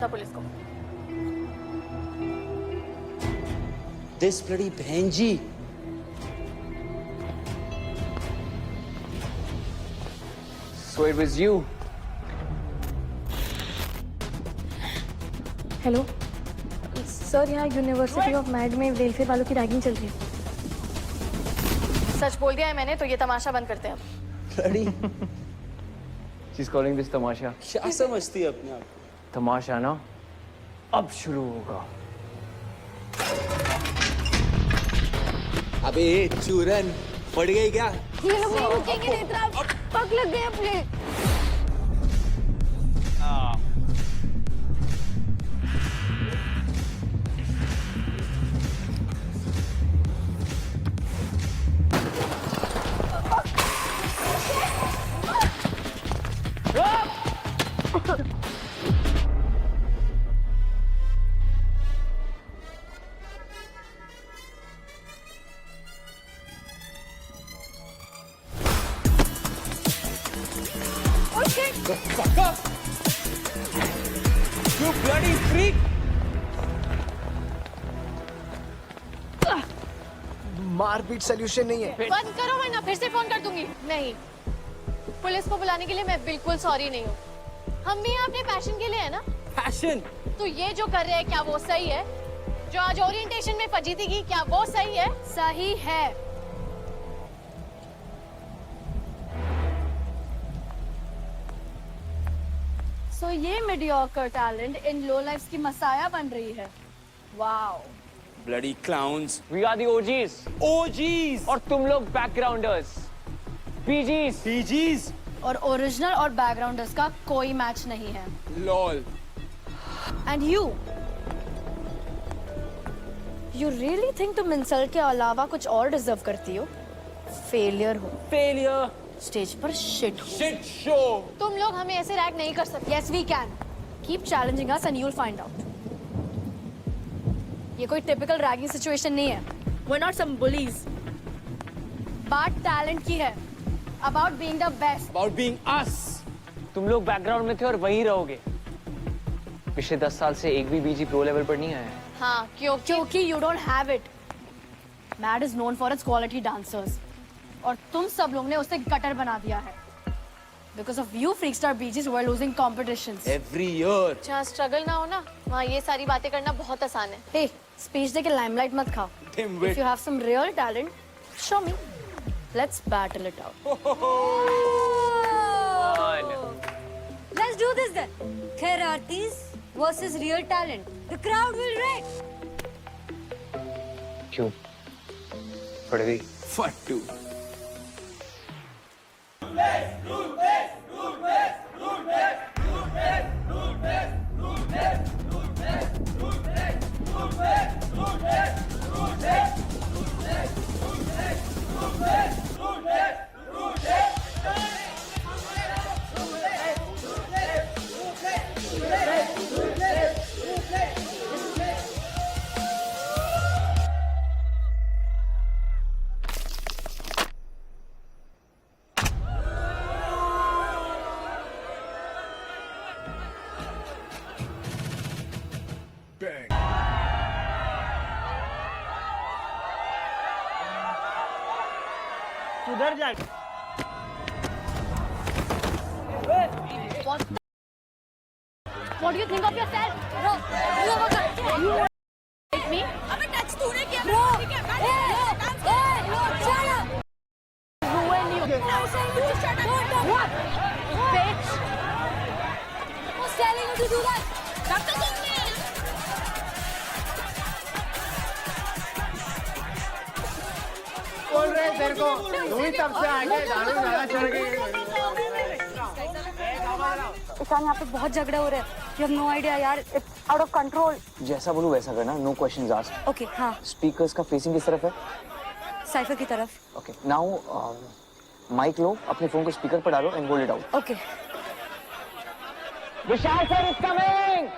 Police को। This bloody बहन जी। So it was you. Hello sir, यहाँ यूनिवर्सिटी ऑफ मैड में वेलफेयर वालों की रैगिंग चल रही है। सच बोल दिया है मैंने, तो ये तमाशा बंद करते हैं अब। bloody She's calling this तमाशा। क्या समझती है अपने आप? तमाशा ना अब शुरू होगा। अबे चूरन पड़ गई क्या? ये लोग नहीं रुकेंगे, नेत्रा पग लग गए अपने। Fuck up! You bloody freak! मारपीट सोल्यूशन नहीं है। बंद करो वरना फिर से फोन कर दूंगी। नहीं, पुलिस को बुलाने के लिए मैं बिल्कुल सॉरी नहीं हूँ। हम भी यहाँ अपने पैशन के लिए है ना। Passion! तो ये जो कर रहे हैं क्या वो सही है? जो आज ओरिएंटेशन में फजीती की, क्या वो सही है? सही है। So ये mediocre talent इन low lives की मसाया बन रही है। Wow. Bloody clowns! We are the OGs. OGs! और तुम लोग backgrounders. PGs. PGs! और ओरिजिनल और बैकग्राउंडर्स का कोई मैच नहीं है। LOL! And you really think तुम इंसल्ट के अलावा कुछ और डिजर्व करती हो? फेलियर हो। Failure! स्टेज पर शिट हो। Shit show! तुम लोग हमें ऐसे रैग नहीं कर सकते। Yes we can. Keep challenging us and you'll find out. ये कोई टिपिकल रैगिंग सिचुएशन नहीं है। We're not some bullies. बात टैलेंट की है। About being the best. About being us! तुम लोग बैकग्राउंड में थे और वहीं रहोगे। पिछले 10 साल से एक भी बीजी प्रो लेवल पर नहीं आया है। हाँ, क्योंकि you don't have it. Mad is known for its quality dancers. और तुम सब लोग ने उसे गटर बना दिया है। Because of you freakstar BGs who are losing competitions. Every year! जहाँ स्ट्रगल ना हो ना, वहाँ ये सारी बातें करना बहुत आसान है। Hey, स्पीच दे के लाइमलाइट मत खाओ। Dimwit. If you have some real talent, show me. Let's battle it out. Let's do this then. Khairatis versus real talent. The crowd will react. क्यों? पड़ गई। Fattu! उधर जा। What do you think of yourself? Bro, you like me? अबे touch तूने किया। Bro, hey, shut up. Ruin you. What? Bitch. Who's telling you to do that? बोल रहे तेरे को तू ही तब से आगे दारू ज्यादा चढ़ गई। ईशान, यहाँ पे बहुत झगड़े हो रहे हैं। You have no idea यार, it's out of control. जैसा बोलूं वैसा करना, no questions asked. Okay, हाँ, स्पीकर्स का फेसिंग किस तरफ है? साइफर की तरफ। ओके, नाउ माइक लो, अपने फोन को स्पीकर पर डालो and hold it out. Okay. Vishal sir is coming!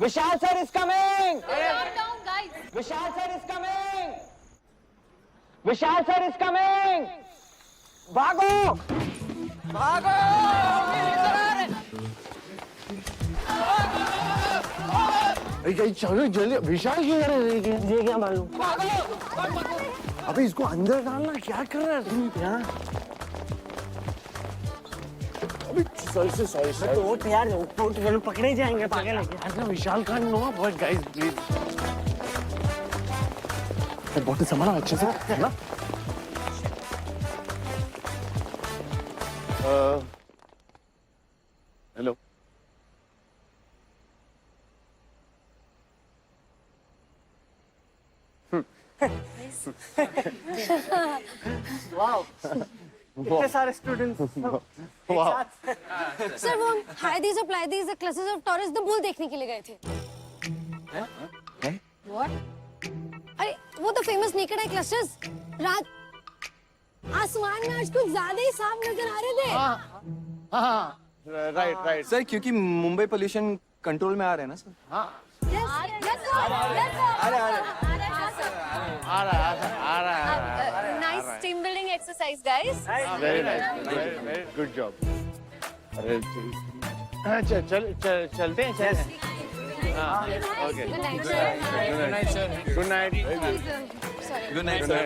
Vishal sir is coming! Calm down, guys. Vishal sir is coming! Vishal sir is coming! भागो! भागो! चलो जल्दी, विशाल क्यों कर रहे हैं? ये क्या मालूम? अबे इसको अंदर डालना, क्या कर रहा है तुम यहाँ? अबे सॉरी तो यार तो पकड़े जाएंगे पागल है। Vishal Khan no but guys please bottle संभाला अच्छे से है ना? हेलो इतने सारे स्टूडेंट्स। वाह सर वो हाइडीज और Pleiades the classes of Taurus the bull देखने के लिए गए थे। व्हाट? अरे वो तो फेमस नेकेड आई क्लस्टर्स रात आसमान में आज कुछ ज्यादा ही साफ नजर आ रहे थे। राइट सर क्योंकि मुंबई पोल्यूशन कंट्रोल में आ रहे हैं ना सर। आ रहा है nice team building exercise guys. Very nice very good job. अरे चलते हैं okay good night sir. Good night good night sir.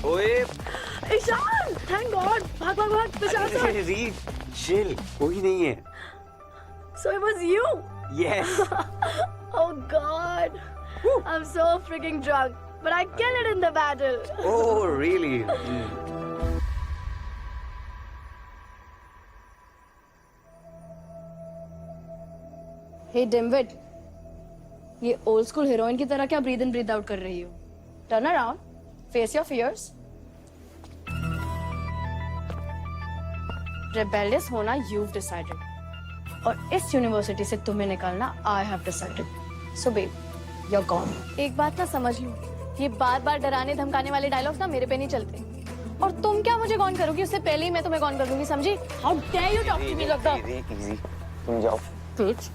ओए ईशान, थैंक गॉड, भाग भाग भाग, विशाल सर। रीड चिल, कोई नहीं है। So it was you? Yes Oh God, I'm so freaking drunk, but I killed it in the battle. Oh really? Hey Dimwit, ये old school heroine की तरह क्या breathe in breathe out कर रही हो? Turn around, face your fears. Rebellious होना you've decided, और इस यूनिवर्सिटी से तुम्हें निकालना I have decided. So babe, you're gone. एक बात ना समझ लो, ये बार बार डराने धमकाने वाले डायलॉग्स ना मेरे पे नहीं चलते। और तुम क्या मुझे कौन करोगी, उससे पहले ही मैं तुम्हें कौन कर दूंगी, समझी? How dare you talk to me like that? Easy तुम जाओ। Bitch.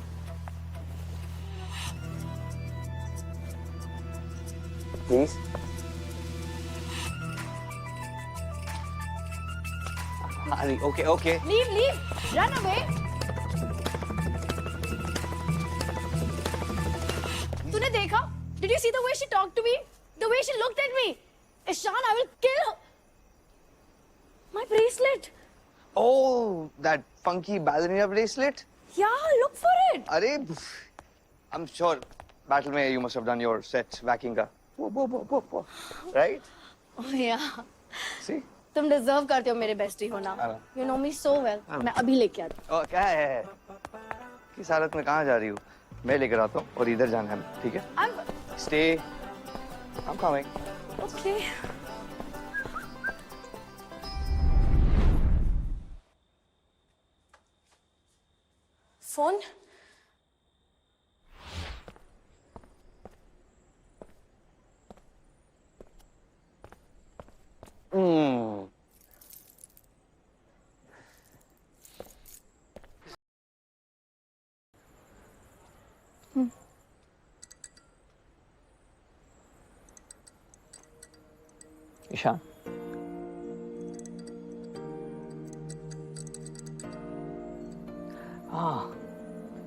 प्लीज अरे okay okay Leave, leave, run away. तूने देखा? Did you see the way she talked to me? The way she looked at me? Ishan, I will kill her. My bracelet. Oh, that funky ballerina bracelet. Yeah, look for it. अरे, I'm sure battle में you must have done your set whacking का. Right? Oh yeah. See? तुम deserve करते हो मेरे bestie होना. You know me so well. मैं अभी लेके आती Oh, क्या है? किस हालत में कहाँ जा रही हूँ? मैं लेकर आता हूँ और इधर जाना है, ठीक है? हूँ. Stay. I'm coming. Okay. Phone. Ishaan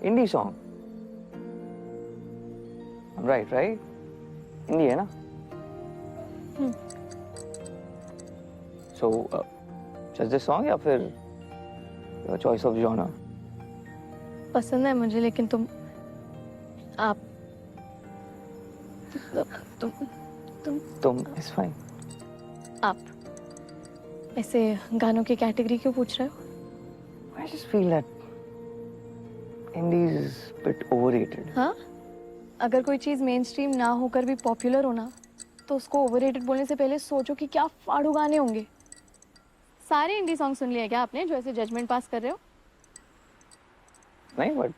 indie song right indie है ना? सो जस्ट दिस सॉन्ग या फिर योर चॉइस ऑफ जॉनर? पसंद है मुझे, लेकिन आप तुम इट्स फाइन। आप ऐसे गानों की कैटेगरी क्यों पूछ रहे हो? I just feel that indie is a bit overrated. हाँ, अगर कोई चीज मेन स्ट्रीम ना होकर भी पॉपुलर हो ना, तो उसको ओवररेटेड बोलने से पहले सोचो कि क्या फाड़ू गाने होंगे। सारे इंडी सॉन्ग सुन लिए क्या आपने जो ऐसे जजमेंट पास कर रहे हो? नहीं बट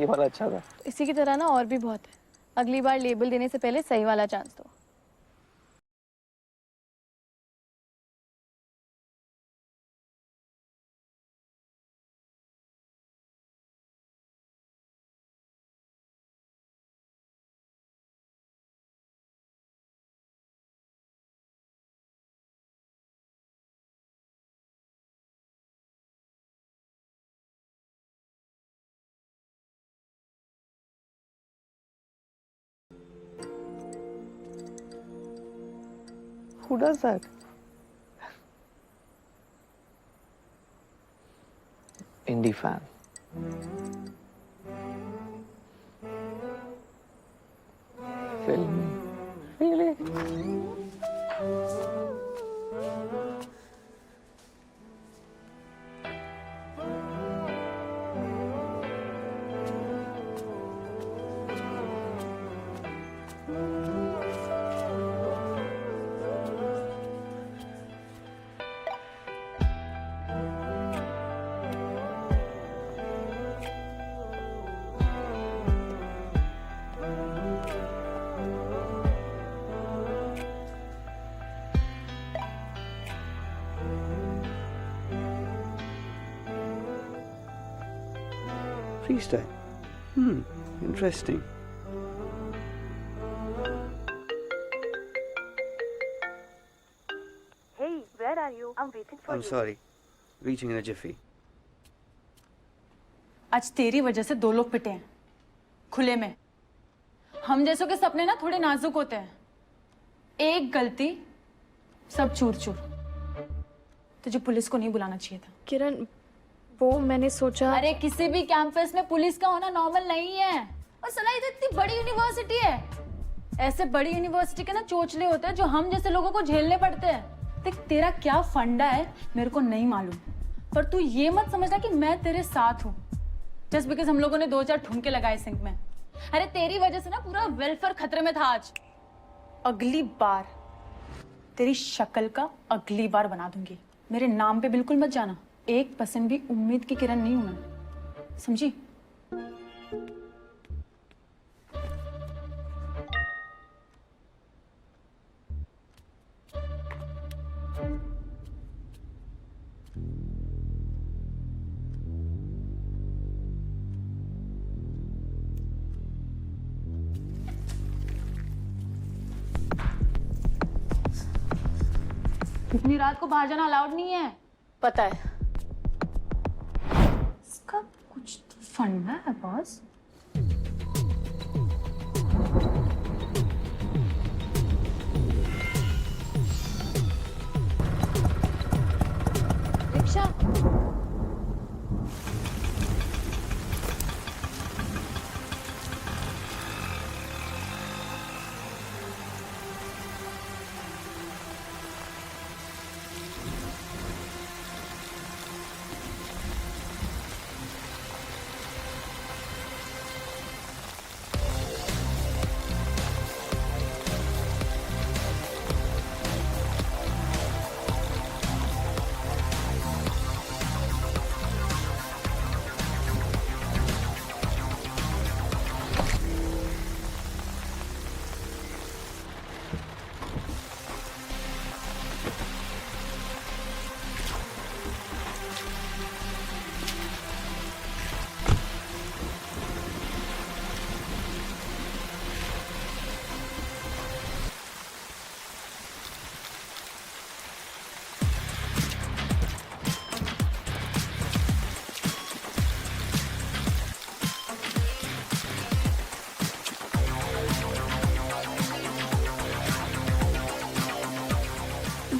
ये वाला अच्छा था। इसी की तरह ना और भी बहुत है। अगली बार लेबल देने से पहले सही वाला चांस दो। Who does that? Indie fan. Film. Really? Freestyle. Interesting. Hey, where are you? I'm waiting for I'm you. sorry. Reaching in a jiffy. आज तेरी वजह से 2 लोग पिटे हैं खुले में। हम जैसों के सपने ना थोड़े नाजुक होते हैं, एक गलती सब चूर चूर। तुझे पुलिस को नहीं बुलाना चाहिए था। किरण, वो मैंने सोचा। अरे किसी भी कैंपस में पुलिस का होना नॉर्मल नहीं है। और सला ये तो इतनी बड़ी यूनिवर्सिटी है, ऐसे बड़ी यूनिवर्सिटी के ना चोचले होते हैं जो हम जैसे लोगों को झेलने पड़ते हैं। देख तेरा क्या फंडा है मेरे को नहीं मालूम, पर तू ये मत समझना कि मैं तेरे साथ हूँ जस्ट बिकॉज हम लोगों ने 2-4 ठुमके लगाए सिंक में। अरे तेरी वजह से ना पूरा वेलफेयर खतरे में था आज। अगली बार तेरी शक्ल का अगली बार बना दूंगी। मेरे नाम पे बिल्कुल मत जाना। 1% भी उम्मीद की किरण नहीं हूं मैं, समझी? इतनी रात को बाहर जाना अलाउड नहीं है, पता है। इसका कुछ तो फंडा है boss. Rickshaw.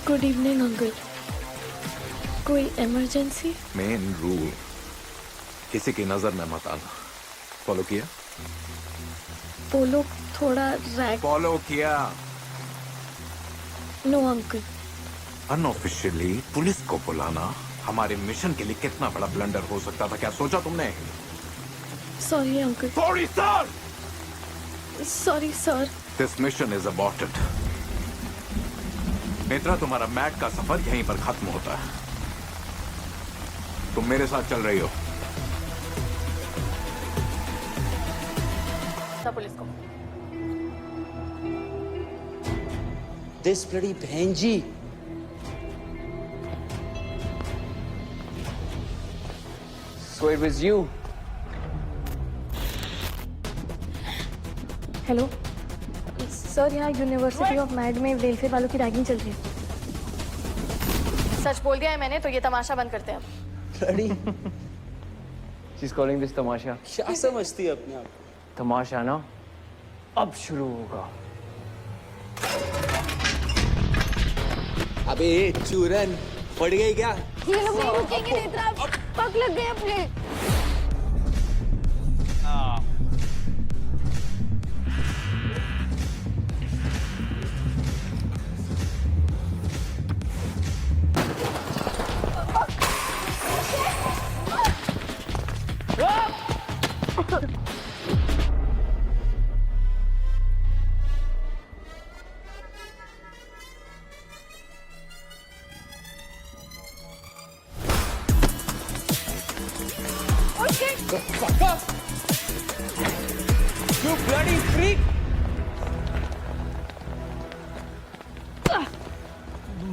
Good evening uncle. कोई इमरजेंसी? मेन रूल, किसी की नजर में मत आना। फॉलो किया? वो लोग थोड़ा रैक। फॉलो किया? No uncle. अनऑफिशियली पुलिस को बुलाना हमारे मिशन के लिए कितना बड़ा ब्लंडर हो सकता था, क्या सोचा तुमने? Sorry uncle. Sorry sir. Sorry sir. This mission is aborted. Netra, तुम्हारा मैट का सफर यहीं पर खत्म होता है। तुम मेरे साथ चल रही हो। पुलिस को This bloody बहन जी। So it was you. Hello sir, यहाँ यूनिवर्सिटी ऑफ मैड में वेलफेयर वालों की रैगिंग चल रही है। सच बोल दिया है मैंने, तो ये तमाशा बंद करते हैं अब। Bloody, She's calling this तमाशा। क्या समझती है अपने आप? तमाशा ना अब शुरू होगा। अबे चूरन पड़ गई क्या? ये लोग नहीं रुकेंगे नेत्रा, पग लग गए अपने। You bloody freak!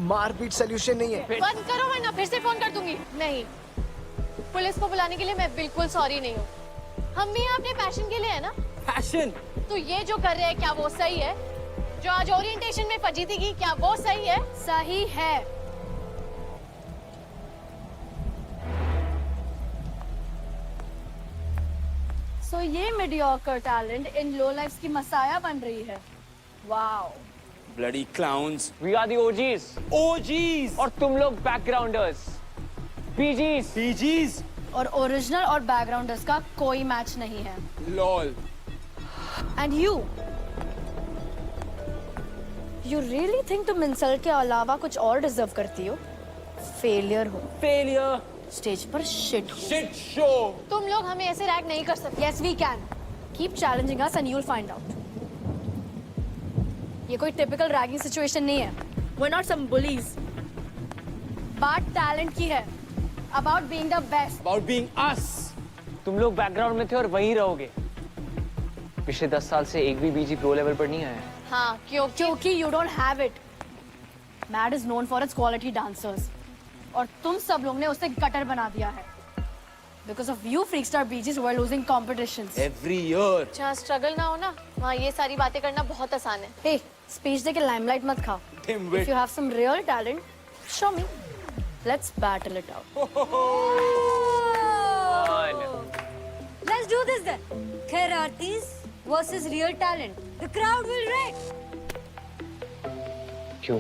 मारपीट सोल्यूशन नहीं है। बंद करो वरना फिर से फोन कर दूंगी। नहीं, पुलिस को बुलाने के लिए मैं बिल्कुल सॉरी नहीं हूँ। हम भी यहाँ अपने पैशन के लिए है ना। Passion! तो ये जो कर रहे हैं क्या वो सही है? जो आज ओरिएंटेशन में फजीती की क्या वो सही है? सही है। सो ये mediocre talent in low lifes की मसाया बन रही है। Wow. Bloody clowns! We are the OGs OGs! और तुम लोग बैकग्राउंडर्स, बीजीज। PGs! और ओरिजिनल और बैकग्राउंडर्स का कोई मैच नहीं है। LOL! And you really think तुम इंसल्ट के अलावा कुछ और डिजर्व करती हो? फेलियर हो। Failure! स्टेज पर शिट हो। Shit show! तुम लोग हमें ऐसे रैग नहीं कर सकते। Yes we can. Keep challenging us and you will find out. ये कोई टिपिकल रैगिंग सिचुएशन नहीं है। We are not some bullies. बात टैलेंट की है। About being the best. About being us! तुम लोग बैकग्राउंड में थे और वहीं रहोगे। पिछले 10 साल से एक भी बीजी प्रो लेवल पर नहीं आया है। हाँ, क्योंकि you don't have it. Mad is known for its quality dancers और तुम सब लोग ने उसे गटर बना दिया है। Because of you freak star BGs we are losing competitions. Every year! जहाँ स्ट्रगल ना हो ना, वहाँ ये सारी बातें करना बहुत आसान है। हे, स्पीच देके लाइमलाइट मत खाओ। Dimwit! If you have some real talent, show me. Let's battle it out. Let's do this then. Karatis versus real talent. The crowd will wreck. क्यों?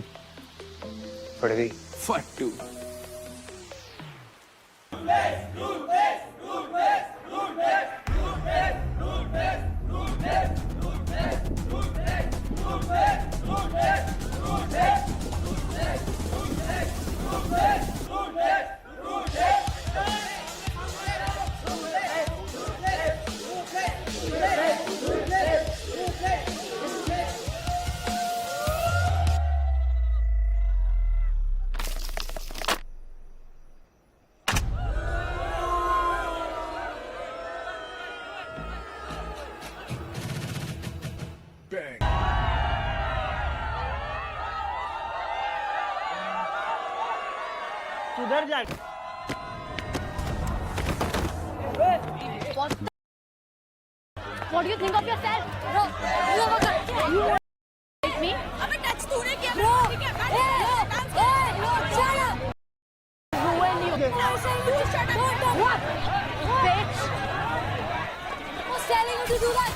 पड़ गई। Fattu! सुधर जा। What do you think of yourself? Bro, you like me? अबे touch तूने किया। Bro, hey, no, shut up. Ruin you. What? Bitch. Who's telling you to do that?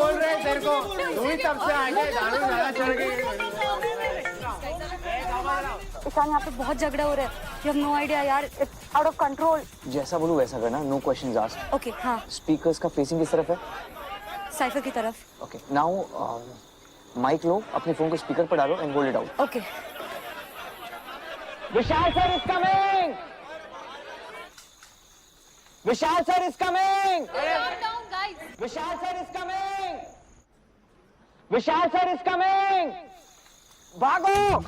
बोल रहे हैं तेरे को, तू ही तब से आगे दारू ज्यादा चढ़ गई। ईशान, यहाँ पे बहुत झगड़ा हो रहा है। You have no idea यार, it's out of control. जैसा बोलूं वैसा करना, नो क्वेश्चंस आस्क्ड। Okay, हाँ, स्पीकर्स का फेसिंग किस तरफ है? साइफर की तरफ। ओके, नाउ माइक लो, अपने फोन को स्पीकर पर डालो and hold it out. Okay. Vishal sir is coming! Vishal sir is coming! Calm down, guys. Vishal sir is coming! Vishal sir is coming! भागो!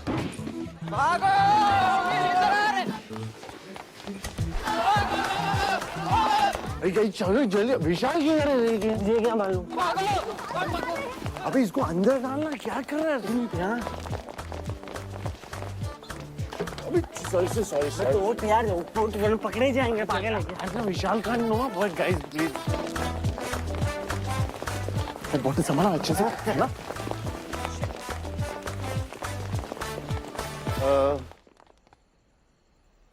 भागो! चलो जल्दी, विशाल क्यों कर रहे हैं? ये क्या मालूम? अबे इसको अंदर डालना, क्या कर रहा है तुम यहाँ? अबे सॉरी तो यार, वो पकड़े जाएंगे पागल है। ऐसा Vishal Khan no, but guys please बहुत संभाला अच्छे से, है ना?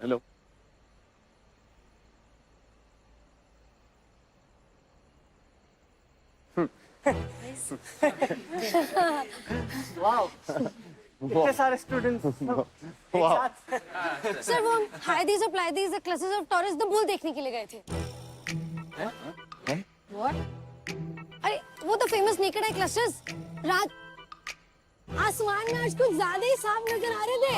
हेलो, इतने सारे स्टूडेंट्स सर वो हाइडीज और Pleiades the classes of Taurus the bull देखने के लिए गए थे। व्हाट? अरे वो तो फेमस नेकेड आई क्लस्टर्स। रात आसमान में आज कुछ ज्यादा ही साफ नजर आ रहे थे।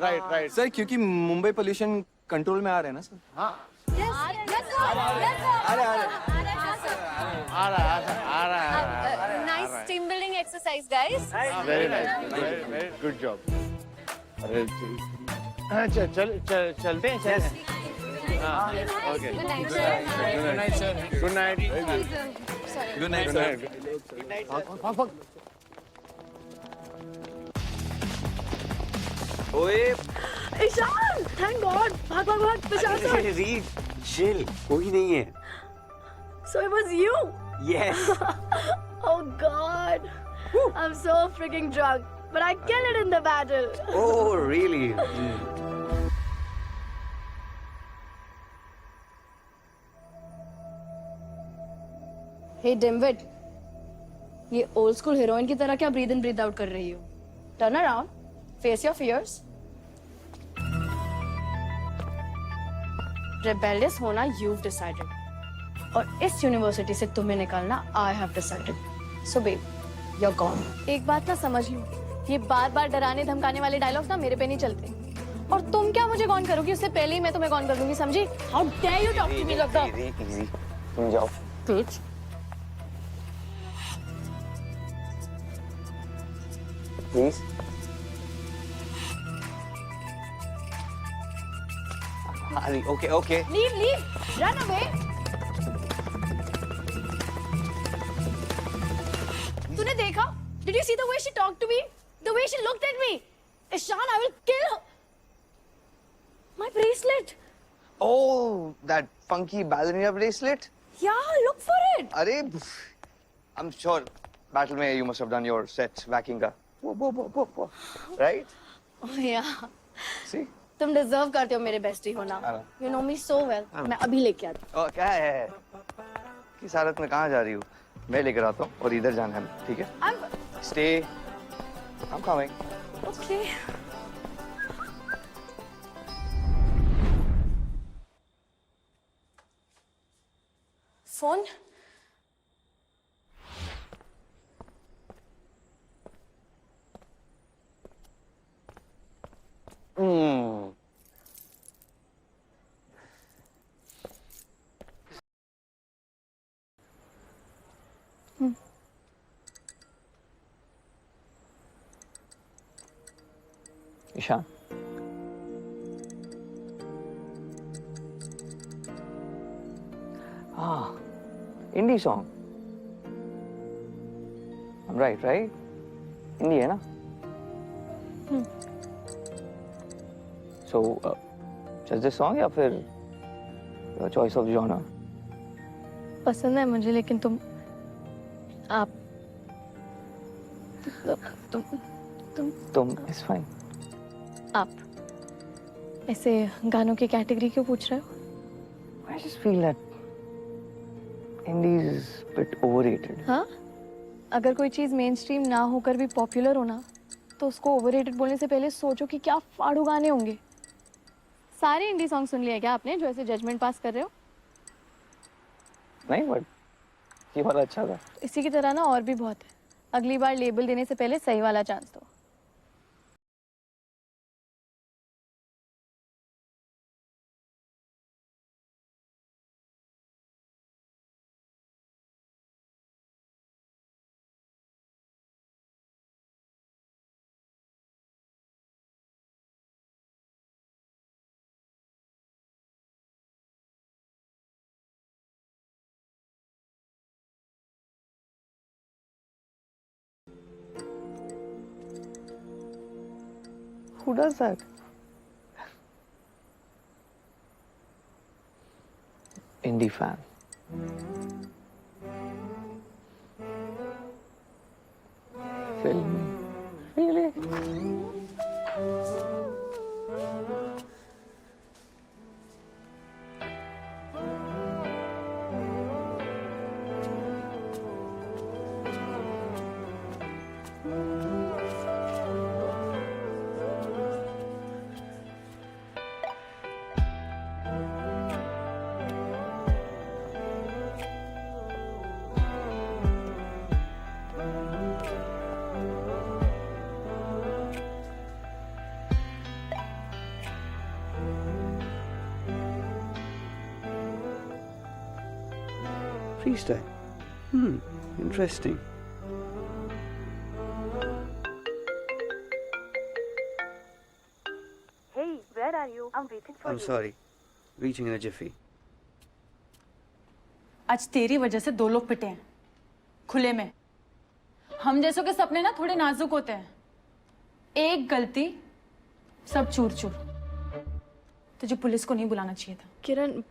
राइट सर क्योंकि मुंबई पोल्यूशन कंट्रोल में आ रहे हैं ना sir. Nice team building exercise guys. Very nice, very good job. अरे चलते हैं okay. Good night sir. Good night. Good night sir. ओए ईशान, थैंक गॉड, भाग भाग भाग, बचा सर। रीड चिल, कोई नहीं है। So it was you? Yes. Oh God, I'm so freaking drunk, but I killed it in the battle. Oh really? Hey Dimwit, ये old school heroine की तरह क्या breathe in breathe out कर रही हो? Turn around, face your fears. Rebellious होना you've decided, और इस यूनिवर्सिटी से तुम्हें निकालना I have decided. So babe, you're gone. एक बात ना समझ लो, ये बार बार डराने धमकाने वाले डायलॉग्स ना मेरे पे नहीं चलते। और तुम क्या मुझे कौन करोगी, उससे पहले ही मैं तुम्हें कौन कर दूंगी, समझी? How dare you talk to me like that? Easy, तुम जाओ। Bitch. प्लीज। अरे okay okay. Leave, leave, run away. तूने देखा? Did you see the way she talked to me? The way she looked at me? Ishan, I will kill her. My bracelet. Oh, that funky ballerina bracelet? Yeah, look for it. Arey, I'm sure battle mein you must have done your set whacking ka. Right? Oh yeah. See? तुम deserve करते हो मेरे bestie होना। You know me so well. मैं अभी लेके आती Oh, क्या है? किस हालत में कहाँ जा रही हूँ? मैं लेकर आता हूँ और इधर जाना है, ठीक है? हूँ। Stay. I'm coming. Okay. Phone? Ishaan, indie song. I'm right? Indie है ना? So, just this song या फिर your choice of genre? पसंद है मुझे, लेकिन तुम आप तुम is fine. आप ऐसे गानों की कैटेगरी क्यों पूछ रहे हो? I just feel that indie is a bit overrated. हाँ, अगर कोई चीज मेन स्ट्रीम ना होकर भी पॉपुलर हो ना, तो उसको ओवररेटेड बोलने से पहले सोचो कि क्या फाड़ू गाने होंगे। सारे इंडी सॉन्ग सुन लिए क्या आपने, जो ऐसे जजमेंट पास कर रहे हो? नहीं, बट ये वाला अच्छा था। इसी की तरह ना और भी बहुत है। अगली बार लेबल देने से पहले सही वाला चांस दो। Who does that? Indie fan. Film. Really? Freestyle. Interesting. Hey, where are you? I'm waiting for I'm you. sorry. Reaching in a jiffy. आज तेरी वजह से 2 लोग पिटे हैं खुले में। हम जैसों के सपने ना थोड़े नाजुक होते हैं, एक गलती सब चूर चूर। तुझे पुलिस को नहीं बुलाना चाहिए था। किरण,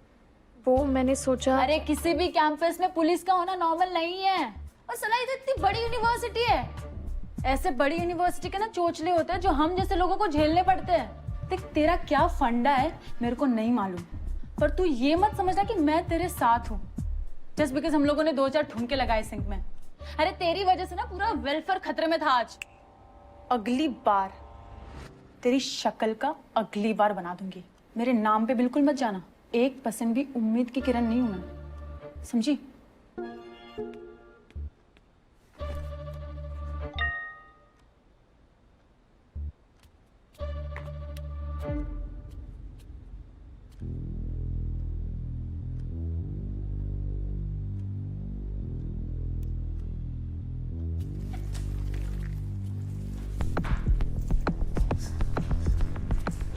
वो मैंने सोचा। अरे किसी भी कैंपस में पुलिस का होना नॉर्मल नहीं है। और सला, ये तो इतनी बड़ी यूनिवर्सिटी है, ऐसे बड़ी यूनिवर्सिटी के ना चोचले होते हैं जो हम जैसे लोगों को झेलने पड़ते हैं। देख, तेरा क्या फंडा है मेरे को नहीं मालूम, पर तू ये मत समझना कि मैं तेरे साथ हूँ जस्ट बिकॉज हम लोगों ने 2-4 ठुमके लगाए सिंक में। अरे तेरी वजह से ना पूरा वेलफेयर खतरे में था आज। अगली बार तेरी शक्ल का अगली बार बना दूंगी। मेरे नाम पे बिल्कुल मत जाना। 1% भी उम्मीद की किरण नहीं हूं मैं, समझी?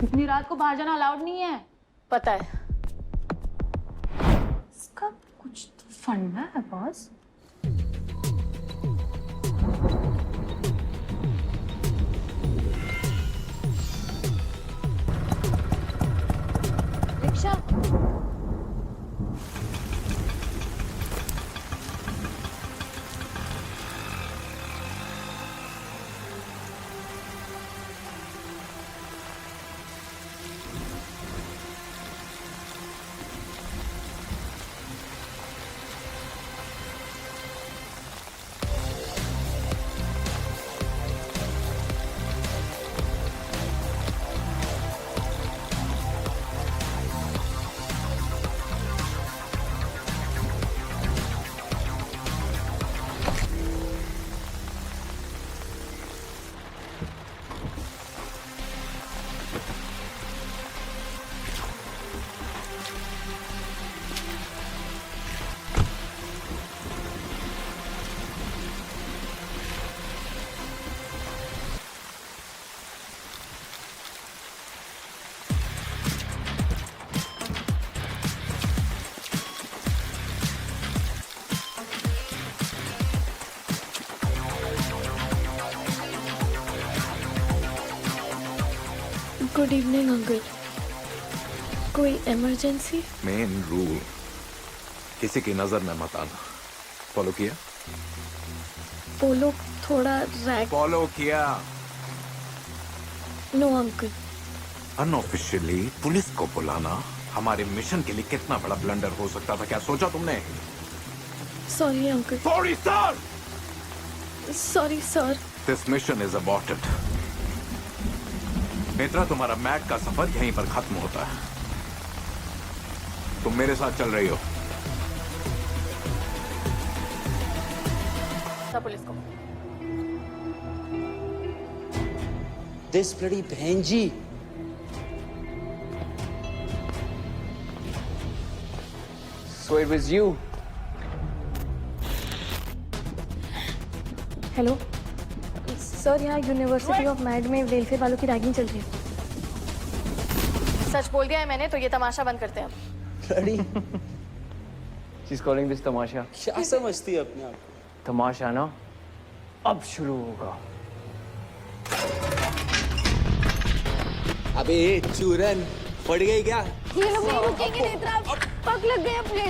इतनी रात को बाहर जाना अलाउड नहीं है, पता है। इसका कुछ तो फंडा है boss. Rickshaw. Good evening uncle. कोई इमरजेंसी? मेन रूल, किसी की नजर में मत आना। फॉलो किया? वो लोग थोड़ा रैक। फॉलो किया? No uncle. अनऑफिशियली पुलिस को बुलाना हमारे मिशन के लिए कितना बड़ा ब्लंडर हो सकता था, क्या सोचा तुमने? Sorry uncle. Sorry sir. Sorry sir. This mission is aborted. Netra, तुम्हारा मैट का सफर यहीं पर खत्म होता है। तुम मेरे साथ चल रही हो। पुलिस को। दिस ब्लडी बहन जी। So it was you. Hello sir, यहाँ यूनिवर्सिटी ऑफ मैड में वेलफेयर वालों की रैगिंग चल रही है। सच बोल दिया है मैंने, तो ये तमाशा बंद करते हैं अब। ब्लडी She's calling this तमाशा। क्या समझती है अपने आप को? तमाशा ना अब शुरू होगा। अबे चूरन, पड़ गई क्या? ये लोग नहीं रुकेंगे नेत्रा, पग लग गए अपने।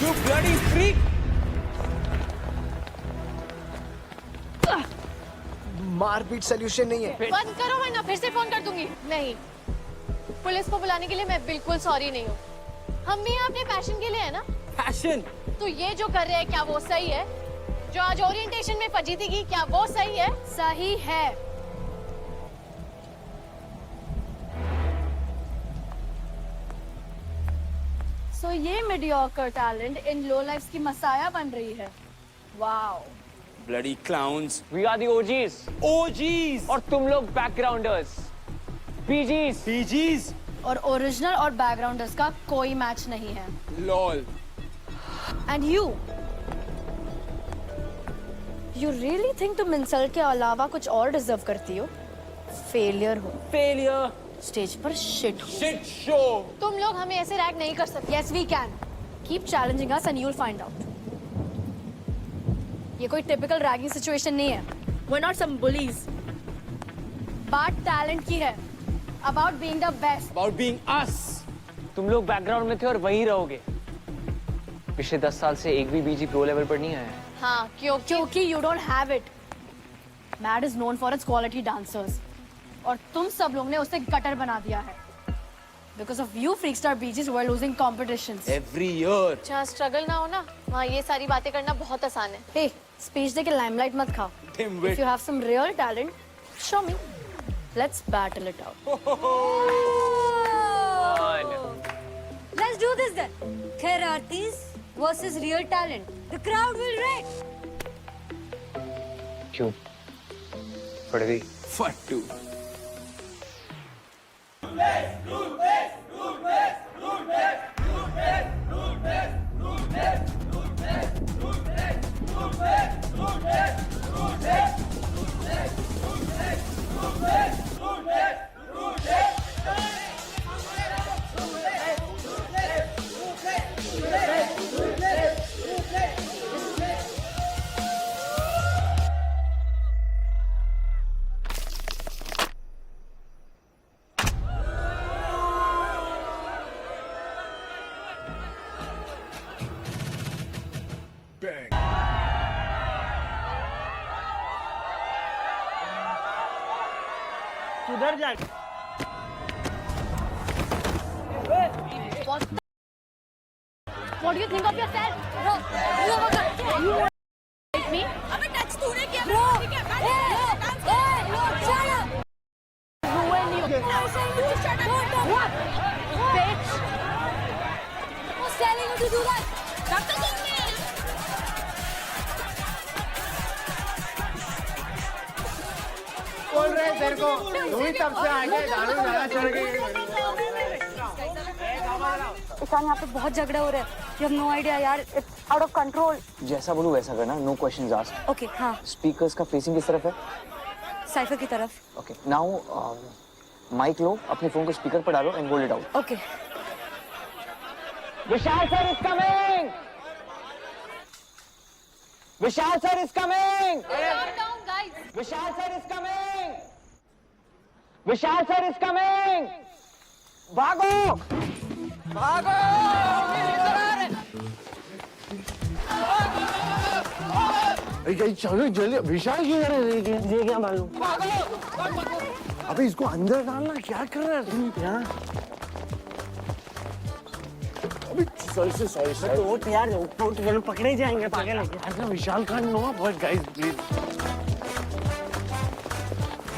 You bloody freak! मारपीट सोल्यूशन नहीं है। बंद करो वरना फिर से फोन कर दूंगी। नहीं, पुलिस को बुलाने के लिए मैं बिल्कुल सॉरी नहीं हूँ। हम भी यहाँ अपने पैशन के लिए है ना। Passion! तो ये जो कर रहे हैं क्या वो सही है? जो आज ओरिएंटेशन में फजीती की क्या वो सही है? सही है। सो ये mediocre talent in low lifes की मसाया बन रही है। Wow. Bloody clowns! We are the OGs OGs! और तुम लोग बैकग्राउंडर्स, बीजीज। PGs! और ओरिजिनल और बैकग्राउंडर्स का कोई मैच नहीं है। LOL! And you really think तुम इंसल्ट के अलावा कुछ और डिजर्व करती हो? फेलियर हो, Failure! स्टेज पर शिट हो। Shit show! तुम लोग हमें ऐसे रैग नहीं कर सकते। Yes we can. Keep challenging us and you will find out. ये कोई टिपिकल रैगिंग सिचुएशन नहीं है। We are not some bullies. बात टैलेंट की है, about being the best. About being us! तुम लोग बैकग्राउंड में थे और वहीं रहोगे। पिछले 10 साल से एक भी बीजी प्रो लेवल पर नहीं आया है। हाँ, क्योंकि you don't have it. Mad is known for its quality dancers और तुम सब लोग ने उसे गटर बना दिया है। Because of you freak star BGs who are losing competitions. Every year! जहाँ स्ट्रगल ना हो ना, वहाँ ये सारी बातें करना बहुत आसान है। हे, स्पीच दे के लाइमलाइट मत खाओ। Dimwit. If you have some real talent, show me. Let's battle it out. Let's do this then. Khair versus real talent. The crowd will react. क्यों? पड़ गई। Fattu! सुधर जा! What do you think of yourself? Bro, You like me? अबे touch तूने किया bro. Hey, shut up. Ruin you. I said you shut up. What? Bitch. Who's telling you to do that? कब तक तुमने? बोल रहे तेरे को तू ही तब से आगे दारू ज्यादा चढ़ गई। ईशान, यहाँ पे बहुत झगड़ा हो रहा है। You have no idea यार, it's out of control. जैसा बोलूं वैसा करना, नो क्वेश्चंस आस्क्ड। Okay, हाँ, स्पीकर्स का फेसिंग किस तरफ है? साइफर की तरफ। ओके, नाउ माइक लो, अपने फोन को स्पीकर पर डालो and hold it out. Okay. Vishal sir is coming! Vishal sir is coming! Vishal sir is coming! Vishal sir is coming! भागो! भागो! चलो जल्दी, विशाल क्यों ये क्या मालूम? अबे इसको अंदर डालना, क्या कर रहा है तुम यहाँ? अबे सॉरी तो यार, ऊपर पकड़े जाएंगे पागल है यार। Vishal Khan no boy guys please.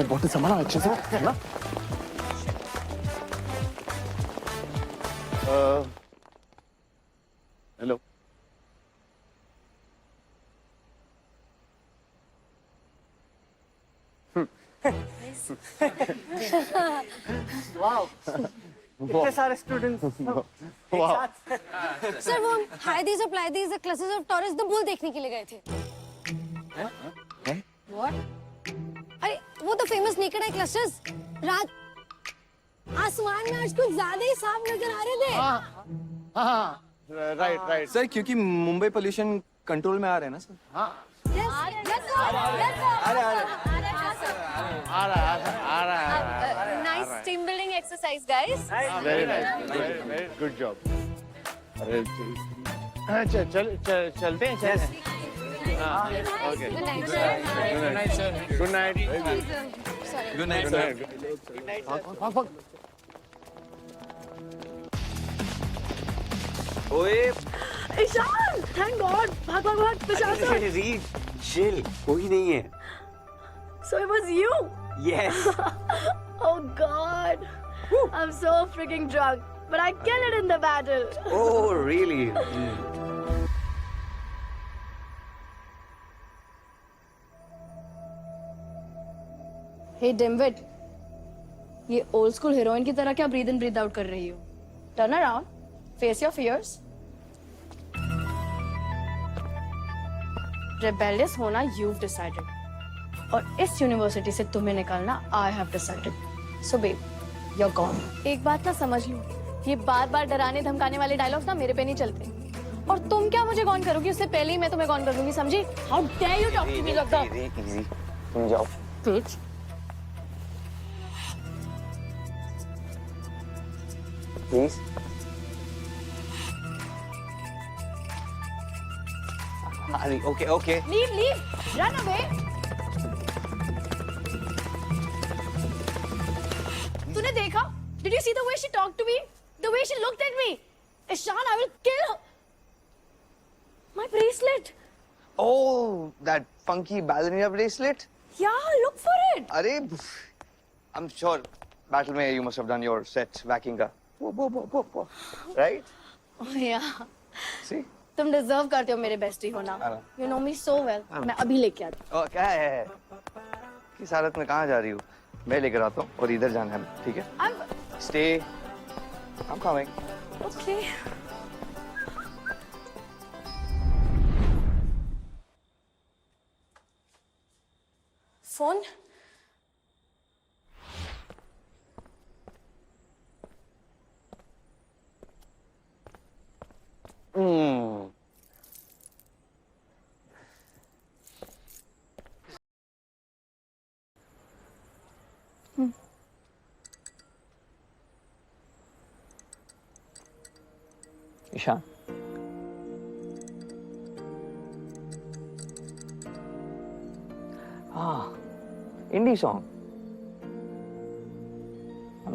बोतल संभाला अच्छे से है ना? हेलो वाओ, इतने सारे स्टूडेंट्स। वाओ सर, वो हाइडीज और Pleiades the classes of Taurus the bull देखने के लिए गए थे। What? अरे वो तो फेमस नेकेड आई क्लस्टर्स। रात आसमान में आज कुछ ज्यादा ही साफ नजर आ रहे थे। हाँ, राइट सर क्योंकि मुंबई पोल्यूशन कंट्रोल में आ रहे हैं ना सर। हाँ, आ रहा है। Nice team building exercise guys. Very nice, very good job. अरे अच्छा चलते हैं okay good night sir good night good night sir ओए ईशान, थैंक गॉड, भाग भाग भाग, पिशाच है। रीड चिल, कोई नहीं है। So it was you? Yes Oh God, I'm so freaking drunk, but I killed it in the battle. Oh really hey dimwit, ये ओल्ड स्कूल हीरोइन की तरह क्या ब्रीथ इन ब्रीथ आउट कर रही हो? Turn around, face your fears. Rebellious होना you've decided, और इस यूनिवर्सिटी से तुम्हें निकालना I have decided. So babe, you're gone. एक बात ना समझ लो, ये बार बार डराने धमकाने वाले डायलॉग्स ना मेरे पे नहीं चलते। और तुम क्या मुझे कौन करोगी, उससे पहले ही मैं तुम्हें कौन कर दूंगी, समझी? How dare you talk to me like that? Easy तुम जाओ Bitch. Please. Okay okay Leave, leave, run away. तूने देखा? Did you see the way she talked to me? The way she looked at me? Ishan, I will kill her. My bracelet. Oh, that funky ballerina bracelet? Yeah, look for it. Arey, I'm sure battle mein you must have done your set whacking ka. Right? Oh yeah. See? तुम deserve करते हो मेरे bestie होना। You know me so well. मैं अभी लेके आती Oh, क्या है? किस हालत में कहाँ जा रही हूँ? मैं लेकर आता हूँ और इधर जाना है, ठीक है? हूँ। Stay. I'm coming. Okay. Phone? Ishaan, indie song.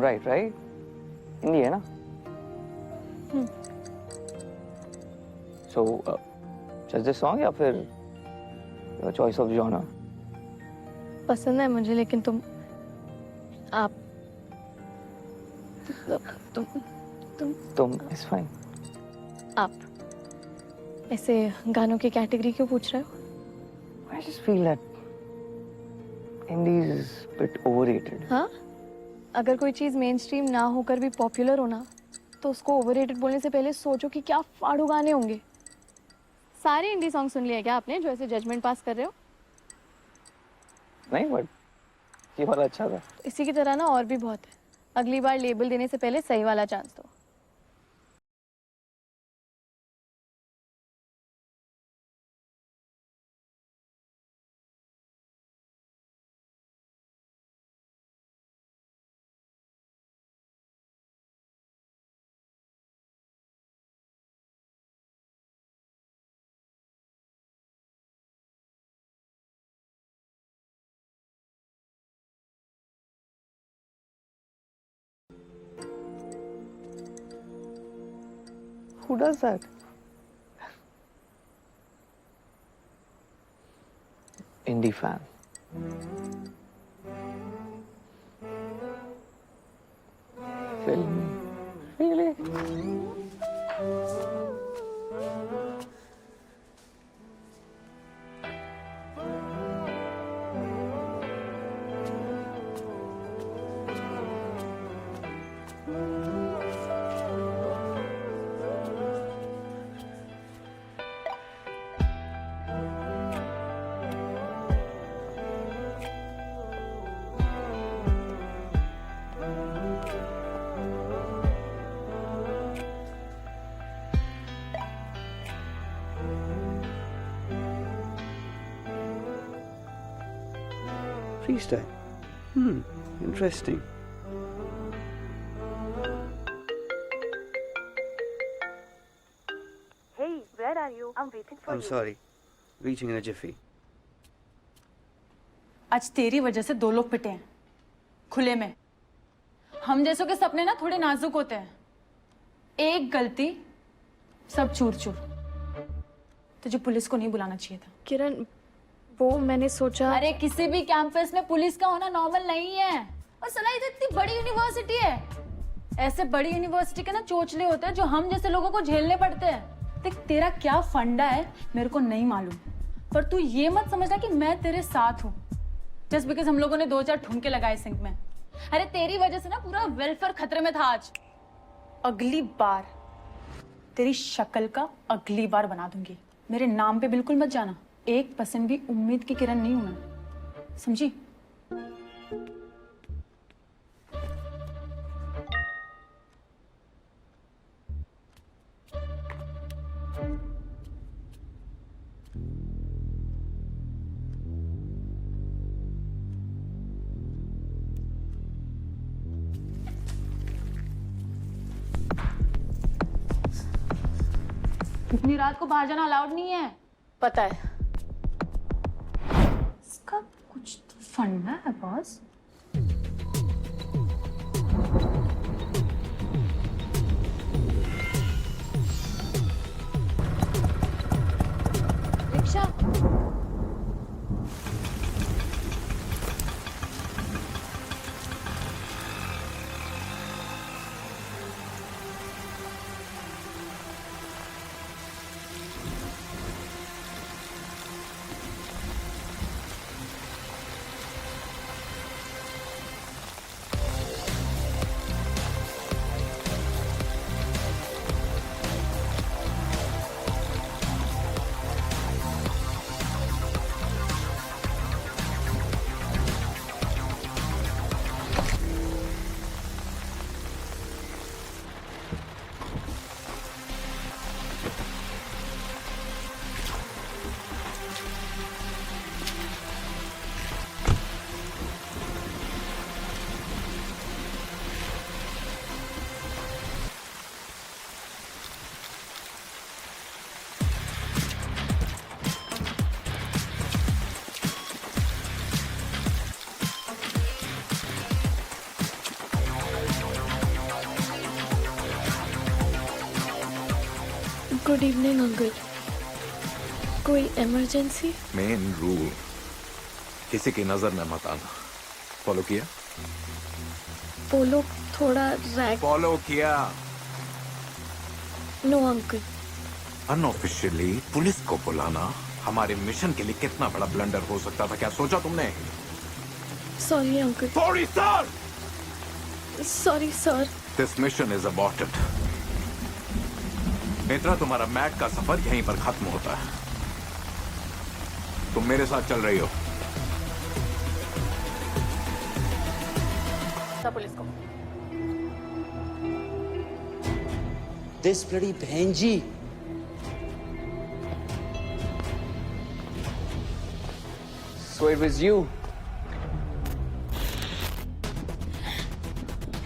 Right indie है ना? सो जस्ट दिस सॉन्ग या फिर योर चॉइस ऑफ जॉनर? पसंद है मुझे, लेकिन आप तुम इट्स फाइन। आप ऐसे गानों की कैटेगरी क्यों पूछ रहे हो? I just feel that indie is a bit overrated. हाँ, अगर कोई चीज मेन स्ट्रीम ना होकर भी पॉपुलर हो ना, तो उसको ओवररेटेड बोलने से पहले सोचो कि क्या फाड़ू गाने होंगे। सारे इंडी सॉन्ग सुन लिए क्या आपने जो ऐसे जजमेंट पास कर रहे हो? नहीं, बट ये वाला अच्छा था। इसी की तरह ना और भी बहुत है। अगली बार लेबल देने से पहले सही वाला चांस दो। Who does that? Indie fan. Film. Really? Freestyle. Interesting. Hey, where Where are you? I'm waiting for I'm you. sorry. Reaching in a jiffy. आज तेरी वजह से 2 लोग पिटे हैं खुले में। हम जैसों के सपने ना थोड़े नाजुक होते हैं, एक गलती सब चूर चूर। तुझे पुलिस को नहीं बुलाना चाहिए था। किरण, वो मैंने सोचा। अरे किसी भी कैंपस में पुलिस का होना नॉर्मल नहीं है। और सला ये तो इतनी बड़ी यूनिवर्सिटी है, ऐसे बड़ी यूनिवर्सिटी के ना चोचले होते हैं जो हम जैसे लोगों को झेलने पड़ते हैं। देख तेरा क्या फंडा है मेरे को नहीं मालूम, पर तू ये मत समझना कि मैं तेरे साथ हूँ जस्ट बिकॉज हम लोगों ने 2-4 ठुमके लगाए सिंक में। अरे तेरी वजह से ना पूरा वेलफेयर खतरे में था आज। अगली बार तेरी शक्ल का अगली बार बना दूंगी। मेरे नाम पे बिल्कुल मत जाना। 1% भी उम्मीद की किरण नहीं हूं मैं, समझी? इतनी रात को बाहर जाना अलाउड नहीं है, पता है। इसका कुछ तो फंडा है boss. Rickshaw. Good evening uncle. कोई इमरजेंसी? मेन रूल, किसी की नजर में मत आना। फॉलो किया? वो लोग थोड़ा रैग। फॉलो किया? No uncle. अनऑफिशियली पुलिस को बुलाना हमारे मिशन के लिए कितना बड़ा ब्लंडर हो सकता था, क्या सोचा तुमने? Sorry uncle. Sorry sir. Sorry sir. This mission is aborted. Netra, तुम्हारा मैट का सफर यहीं पर खत्म होता है। तुम मेरे साथ चल रही हो। पुलिस को। This bloody बहन जी। So it was you.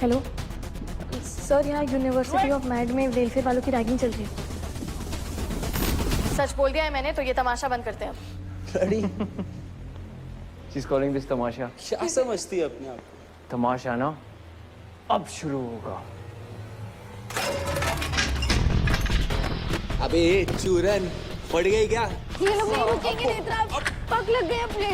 Hello sir, यहाँ यूनिवर्सिटी ऑफ मैड में वेलफेयर वालों की रैगिंग चल रही है। सच बोल दिया है मैंने, तो ये तमाशा बंद करते हैं अब। bloody She's calling this तमाशा। क्या समझती है अपने आप को? तमाशा ना अब शुरू होगा। अबे चूरन, पड़ गई क्या? ये लोग नहीं रुकेंगे नेत्रा, पग लग गए अपने।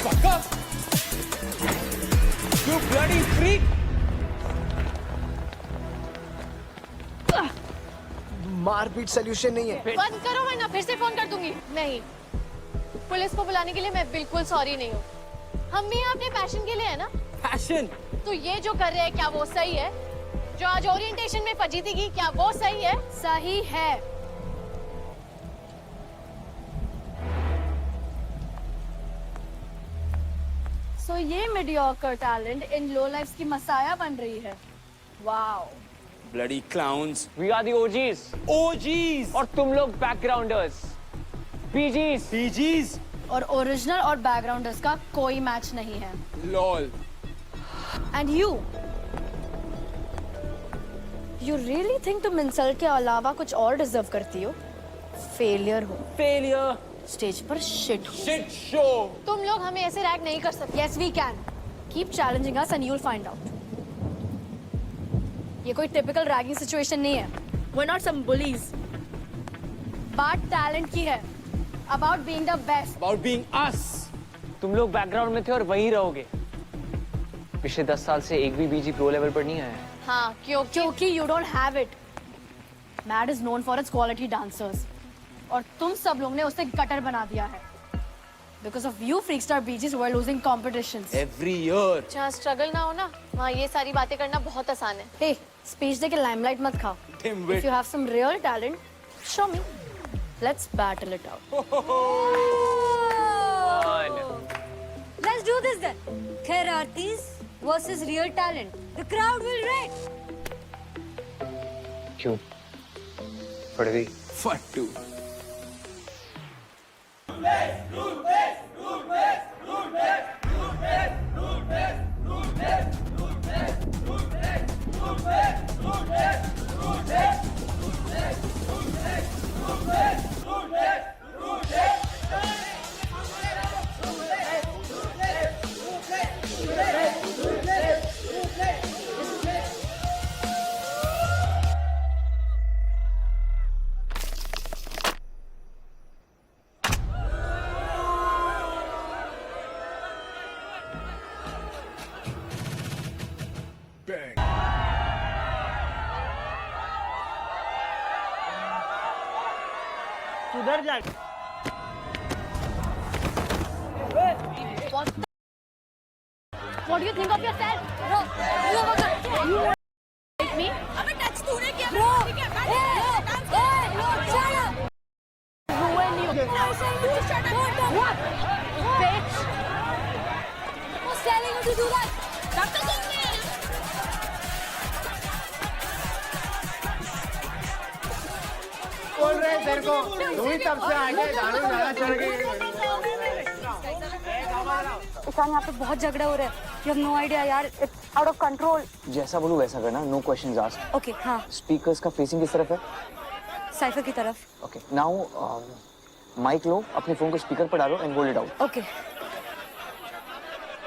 Fuck up! You bloody freak! मारपीट सोल्यूशन नहीं है। बंद करो वरना फिर से फोन कर दूंगी। नहीं, पुलिस को बुलाने के लिए मैं बिल्कुल सॉरी नहीं हूँ। हम भी यहाँ अपने पैशन के लिए है ना। पैशन? तो ये जो कर रहे हैं क्या वो सही है? जो आज ओरिएंटेशन में फजीती की, क्या वो सही है? सही है। So ये mediocre talent in low lives की मसाया बन रही है. Wow. Bloody clowns. We are the OGs. OGs. और तुम लोग backgrounders. PGs. PGs. और ओरिजिनल और बैकग्राउंडर्स का कोई मैच नहीं है. LOL. And you really think तुम इंसल्ट के अलावा कुछ और डिजर्व करती हो? फेलियर हो. Failure. स्टेज पर शिट हो. Shit show. तुम लोग हमें ऐसे रैग नहीं कर सकते. Yes we can. Keep challenging us and you'll find out. ये कोई टिपिकल रैगिंग सिचुएशन नहीं है. We're not some bullies. बात टैलेंट की है. About being the best. About being us. तुम लोग बैकग्राउंड में थे और वहीं रहोगे. पिछले 10 साल से एक भी बीजी प्रो लेवल पर नहीं आया है. हाँ, क्योंकि you don't have it. Mad is known for its quality dancers. और तुम सब लोग ने उसे गटर बना दिया है. Because of you freakstar BGs who are losing competitions. Every year. जहाँ स्ट्रगल ना हो ना, वहाँ ये सारी बातें करना बहुत आसान है. Hey, speech दे के limelight मत खाओ. Dimwit. If you have some real talent, show me. Let's battle it out. Let's do this then. Khairartis versus real talent. The crowd will rate. क्यों? पड़ गई. Fattu. सुधर जा. What do you think of yourself? Bro, you hit me? अबे touch तूने किया. Bro, shut up. Ruin you. What? Bitch. Who's telling you to do that? बोल रहे तेरे को. तू ही तब से आगे दारू ज्यादा चढ़ गई. ईशान यहाँ पे बहुत झगड़े हो रहे हैं. You have no idea यार. It's out of control. जैसा बोलूं वैसा करना. No questions asked. Okay, हाँ. स्पीकर्स का फेसिंग किस तरफ है? साइफर की तरफ. ओके. नाउ माइक लो, अपने फोन को स्पीकर पर डालो and hold it out. Okay.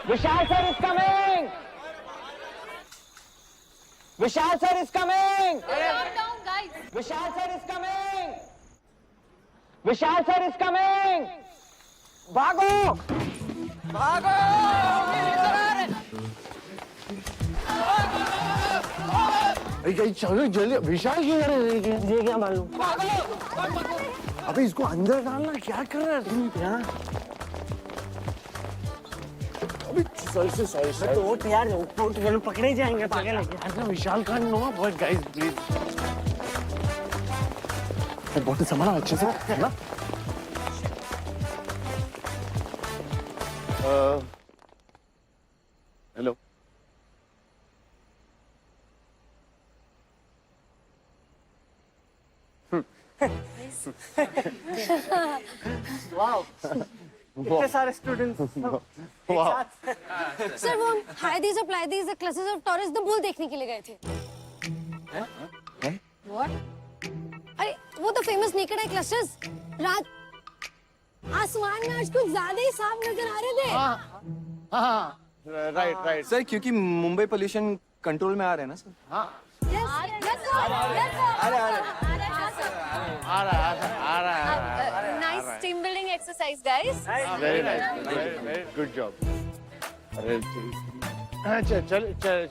Vishal sir is coming. Vishal sir is coming. Vishal sir is coming. Vishal sir is coming. भागो. भागो. चलो जल्दी. विशाल क्यों कर रहे हैं? ये क्या मालूम. अबे इसको अंदर डालना. क्या कर रहा है तुम यार? अबे सॉरी. तो यार वो पकड़े जाएंगे पागल. यार विशाल का नो बट गाइस प्लीज. बहुत संभाला अच्छे से है ना. हेलो. वाओ. इतने सारे स्टूडेंट्स. वाओ. सर वो high these apply these the classes of Taurus the bull देखने के लिए गए थे. What? अरे वो तो फेमस नेकेड आई क्लस्टर्स. रात आसमान में आज कुछ ज्यादा ही साफ नजर आ रहे थे. हाँ. राइट. सर क्योंकि मुंबई पोल्यूशन कंट्रोल में आ रहे हैं ना सर. हाँ. आ रहा. Nice team building exercise guys. Very nice. Good job. अरे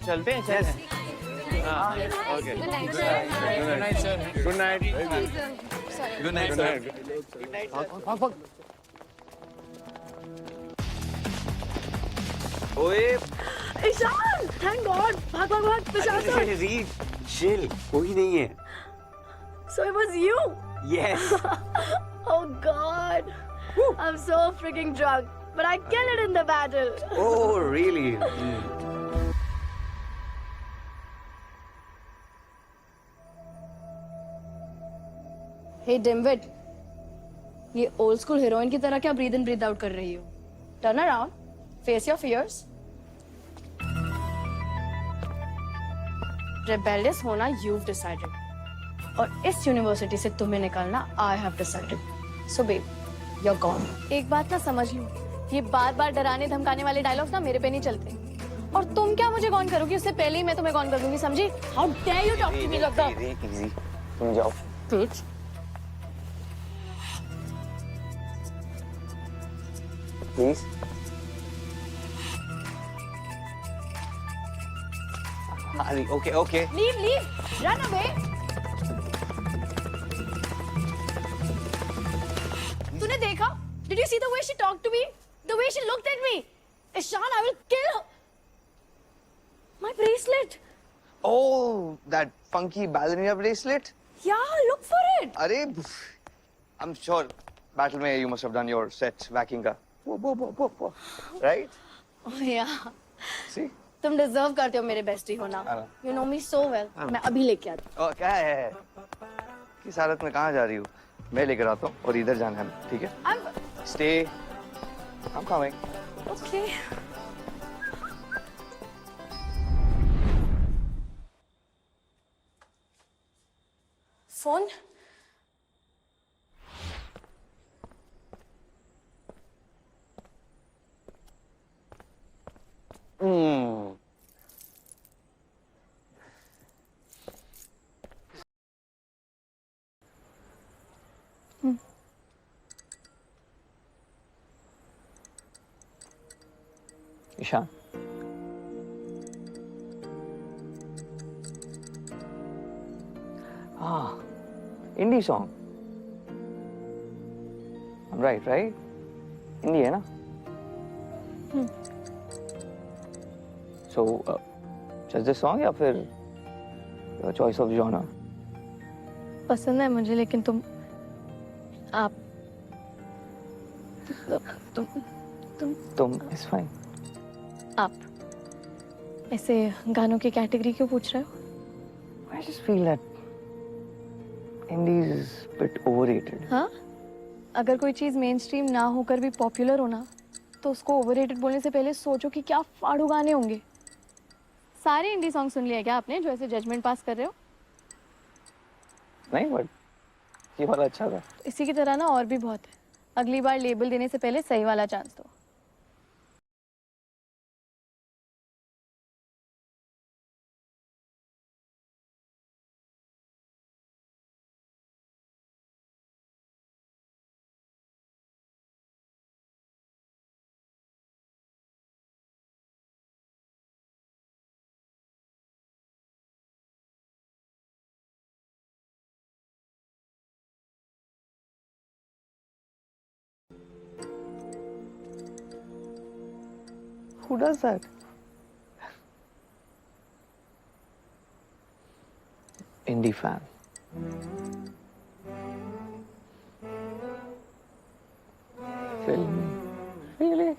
चलते हैं. Okay. Good night sir. Good night. Good night sir. ओए ईशान, thank God. भाग. विशाल सर. Read chill. कोई नहीं है. So it was you. Yes. Oh God. I'm so freaking drunk. but I killed it in the battle. Oh, really? Hey Dimwit, ये old school heroine की तरह क्या breathe in breathe out कर रही हो? Turn around, face your fears. Rebellious होना you've decided. और इस यूनिवर्सिटी से तुम्हें निकालना I have decided. So babe, you're gone. एक बात ना समझ लो, ये बार बार डराने धमकाने वाले डायलॉग्स ना मेरे पे नहीं चलते। और तुम क्या मुझे कौन करोगी, उससे पहले ही मैं तुम्हें कौन कर दूंगी, समझी? How dare you talk to me like that? Easy, तुम जाओ। Bitch. Please. Ali, okay. Leave, run away. तूने देखा? Did you see the way she talked to me? The way she looked at me? Ishan, I will kill her. My bracelet. Oh, that funky ballerina bracelet? Yeah, look for it. Arey, I'm sure battle mein you must have done your set whacking ka. Whoa. Right? Oh yeah. See? तुम deserve करते हो मेरे bestie होना. You know me so well. मैं अभी लेके आती हूँ. क्या है? किस हालत में कहाँ जा रही हो? मैं लेकर आता हूँ और इधर जाना है, ठीक है? Stay. I'm coming. Okay. Phone? Ishan. Indie song. I'm right? Indie है ना? So, just this song या फिर your choice of genre? पसंद है मुझे, लेकिन तुम is fine. आप ऐसे गानों की कैटेगरी क्यों पूछ रहे हो? I just feel that indie is a bit overrated. हाँ? अगर कोई चीज मेन स्ट्रीम ना होकर भी पॉपुलर हो ना, तो उसको ओवररेटेड बोलने से पहले सोचो कि क्या फाड़ू गाने होंगे। सारे इंडी सॉन्ग सुन लिए क्या आपने, जो ऐसे जजमेंट पास कर रहे हो? नहीं, बट ये वाला अच्छा था। इसी की तरह ना और भी बहुत है। अगली बार लेबल देने से पहले सही वाला चांस दो। Who does that? Indie fan. Film. Really?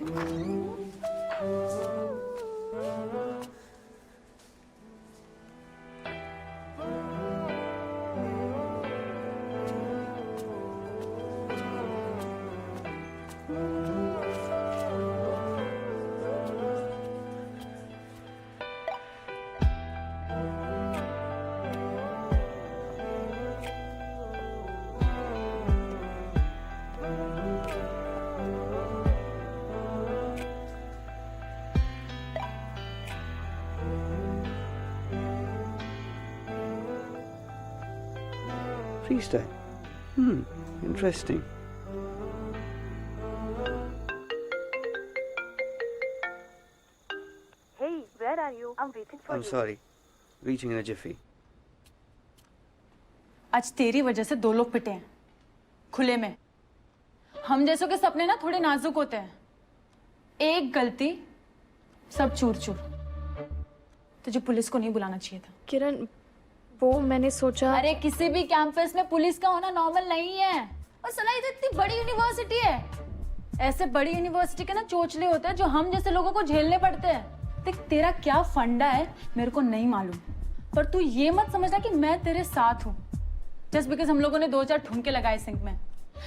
Freestyle. Interesting. Hey, where are you? I'm waiting for I'm you. sorry. Reaching in a jiffy. आज तेरी वजह से 2 लोग पिटे हैं खुले में। हम जैसों के सपने ना थोड़े नाजुक होते हैं। एक गलती सब चूर चूर। तुझे पुलिस को नहीं बुलाना चाहिए था। किरण, वो मैंने सोचा। अरे किसी भी कैंपस में पुलिस का होना नॉर्मल नहीं है। और सला ये तो इतनी बड़ी यूनिवर्सिटी है। ऐसे बड़ी यूनिवर्सिटी के ना चोचले होते हैं जो हम जैसे लोगों को झेलने पड़ते हैं। देख तेरा क्या फंडा है मेरे को नहीं मालूम, पर तू ये मत समझना कि मैं तेरे साथ हूँ जस्ट बिकॉज हम लोगों ने 2-4 ठुमके लगाए सिंक में।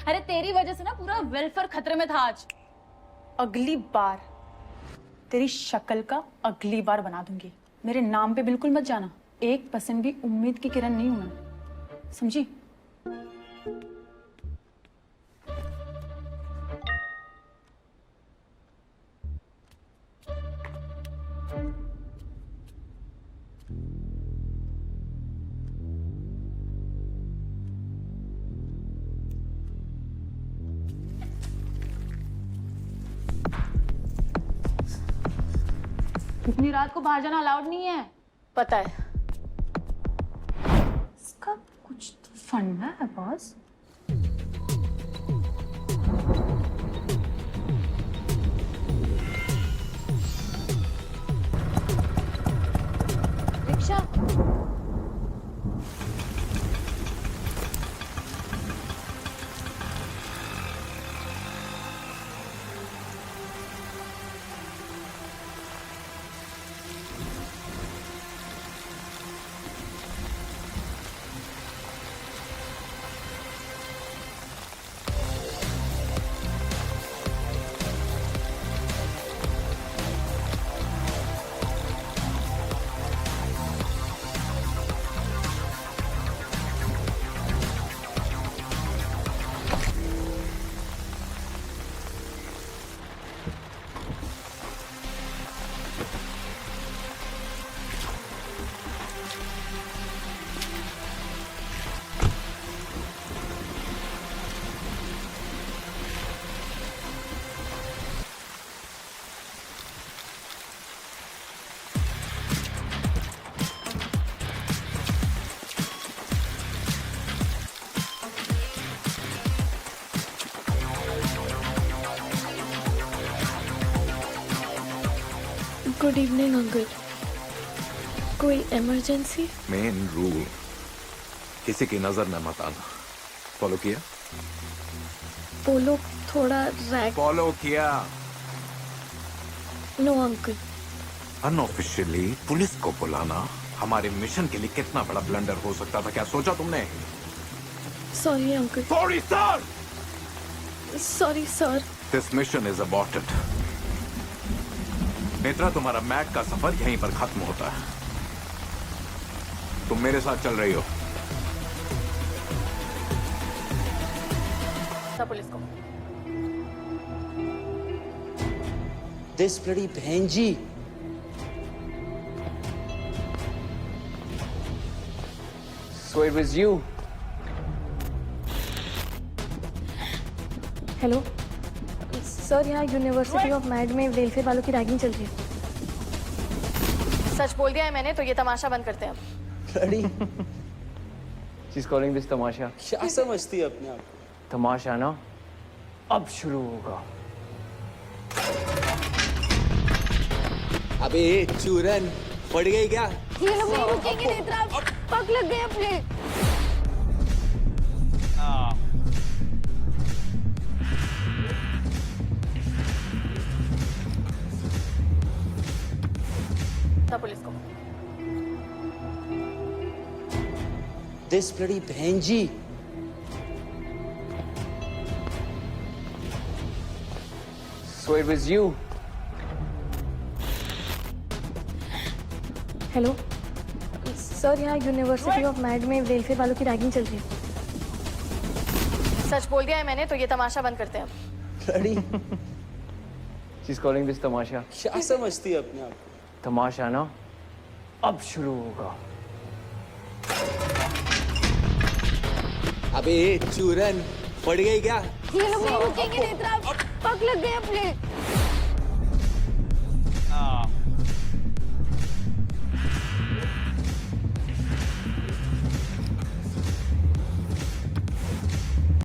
अरे तेरी वजह से ना पूरा वेलफेयर खतरे में था आज। अगली बार तेरी शक्ल का अगली बार बना दूंगी। मेरे नाम पे बिल्कुल मत जाना। 1% भी उम्मीद की किरण नहीं हूं मैं, समझी? इतनी रात को बाहर जाना अलाउड नहीं है। पता है। इसका कुछ तो फंडा है boss. Rickshaw. Good evening uncle. कोई इमरजेंसी? मेन रूल, किसी की नजर में मत आना। फॉलो किया? वो लोग थोड़ा रैग। फॉलो किया? No uncle. अनऑफिशियली पुलिस को बुलाना हमारे मिशन के लिए कितना बड़ा ब्लंडर हो सकता था, क्या सोचा तुमने? Sorry uncle. Sorry sir. Sorry sir. This mission is aborted. Netra, तुम्हारा मैक का सफर यहीं पर खत्म होता है। तुम मेरे साथ चल रही हो। पुलिस को। दिस ब्लडी बहन जी। So it was you. Hello sir, यहाँ यूनिवर्सिटी ऑफ मैड में वेलफेयर वालों की रैगिंग चल रही है। सच बोल दिया है मैंने, तो ये तमाशा बंद करते हैं अब। ब्लडी She's calling this तमाशा। क्या समझती है अपने आप? तमाशा ना अब शुरू होगा। अबे चूरन, पड़ गई क्या? ये लोग नहीं रुकेंगे नेत्रा, पग लग गए अपने। पुलिस को। दिस ब्लडी बहन जी। So it was you. Hello sir, यहाँ यूनिवर्सिटी ऑफ मैड में वेलफेयर वालों की रैगिंग चल रही है। सच बोल दिया है मैंने, तो ये तमाशा बंद करते हैं अब। ब्लडी She's calling this तमाशा। क्या समझती है अपने आप? तमाशा ना अब शुरू होगा। अबे चूरन, पड़ गई क्या? ये लोग नहीं रुकेंगे नेत्रा, पग लग गए अपने।